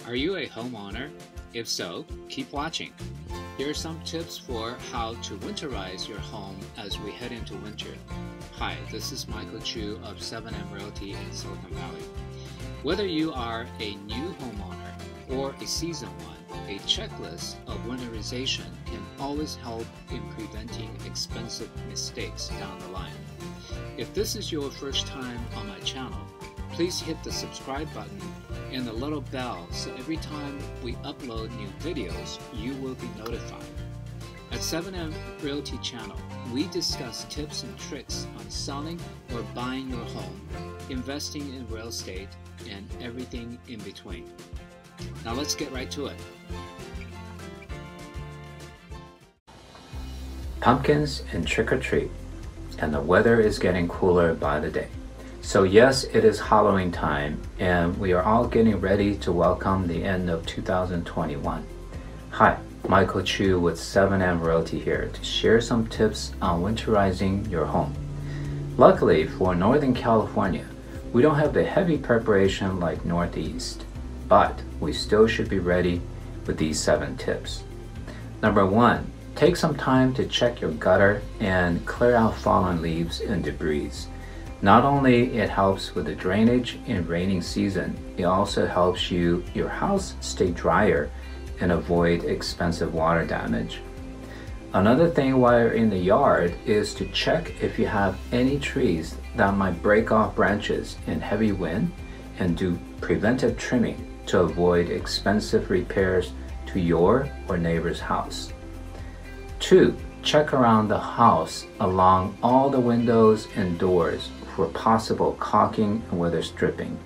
Are you a homeowner? If so, keep watching. Here are some tips for how to winterize your home as we head into winter. Hi, this is Michael Chu of 7M Realty in Silicon Valley. Whether you are a new homeowner or a seasoned one, a checklist of winterization can always help in preventing expensive mistakes down the line. If this is your first time on my channel, please hit the subscribe button and the little bell so every time we upload new videos, you will be notified. At 7M Realty channel, we discuss tips and tricks on selling or buying your home, investing in real estate, and everything in between. Now let's get right to it. Pumpkins and trick-or-treat, and the weather is getting cooler by the day. So yes, it is Halloween time, and we are all getting ready to welcome the end of 2021. Hi, Michael Chu with 7M Realty here to share some tips on winterizing your home. Luckily for Northern California, we don't have the heavy preparation like Northeast, but we still should be ready with these 7 tips. Number 1, take some time to check your gutter and clear out fallen leaves and debris. Not only it helps with the drainage in rainy season, it also helps your house stay drier and avoid expensive water damage. Another thing while you're in the yard is to check if you have any trees that might break off branches in heavy wind and do preventive trimming to avoid expensive repairs to your or neighbor's house. 2, check around the house along all the windows and doors for possible caulking and weather stripping.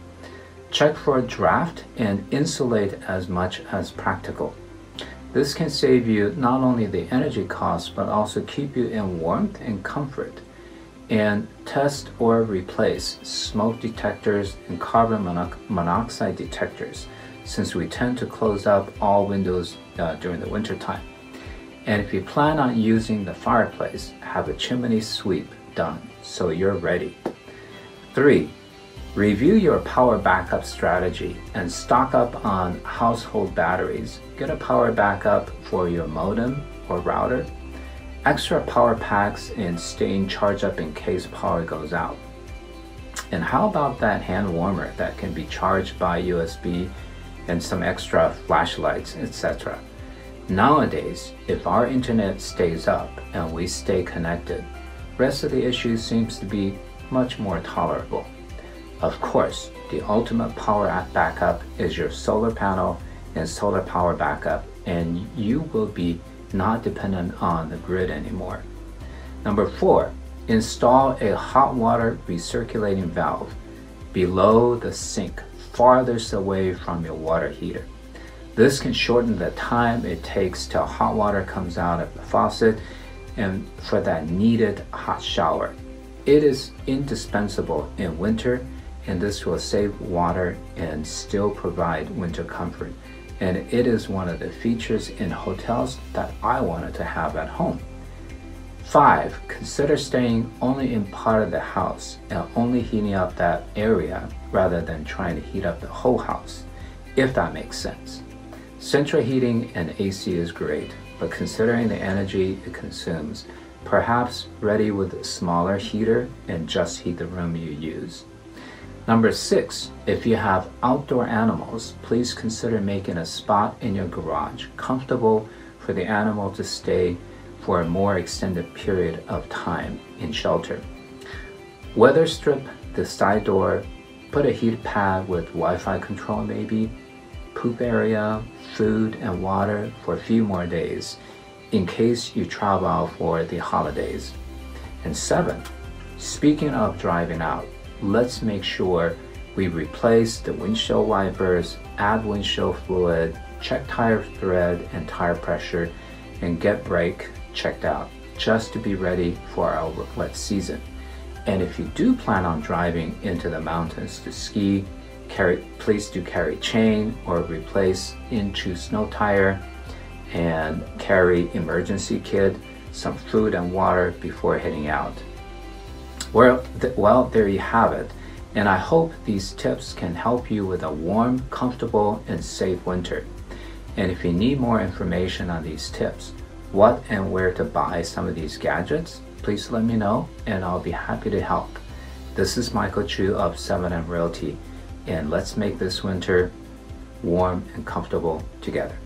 Check for a draft and insulate as much as practical. This can save you not only the energy costs but also keep you in warmth and comfort. And test or replace smoke detectors and carbon monoxide detectors, since we tend to close up all windows during the winter time. And if you plan on using the fireplace, have a chimney sweep done so you're ready. 3, review your power backup strategy and stock up on household batteries. Get a power backup for your modem or router, extra power packs, and staying charged up in case power goes out. And how about that hand warmer that can be charged by USB and some extra flashlights, etc. Nowadays, if our internet stays up and we stay connected, rest of the issue seems to be much more tolerable. Of course, the ultimate power backup is your solar panel and solar power backup, and you will be not dependent on the grid anymore. Number 4, install a hot water recirculating valve below the sink, farthest away from your water heater. This can shorten the time it takes till hot water comes out of the faucet and for that needed hot shower. It is indispensable in winter, and this will save water and still provide winter comfort. And it is one of the features in hotels that I wanted to have at home. 5, consider staying only in part of the house and only heating up that area rather than trying to heat up the whole house, if that makes sense. Central heating and AC is great, but considering the energy it consumes, perhaps ready with a smaller heater and just heat the room you use. Number 6, if you have outdoor animals, please consider making a spot in your garage comfortable for the animal to stay for a more extended period of time in shelter. Weather strip the side door, put a heat pad with Wi-Fi control maybe, poop area, food and water for a few more days in case you travel out for the holidays. And 7, speaking of driving out, let's make sure we replace the windshield wipers, add windshield fluid, check tire thread and tire pressure, and get brake checked out just to be ready for our wet season. And if you do plan on driving into the mountains to ski, please do carry chain or replace into snow tire, and carry emergency kit, some food and water before heading out. Well, there you have it. And I hope these tips can help you with a warm, comfortable, and safe winter. And if you need more information on these tips, what and where to buy some of these gadgets, please let me know and I'll be happy to help. This is Michael Chu of 7M Realty, and let's make this winter warm and comfortable together.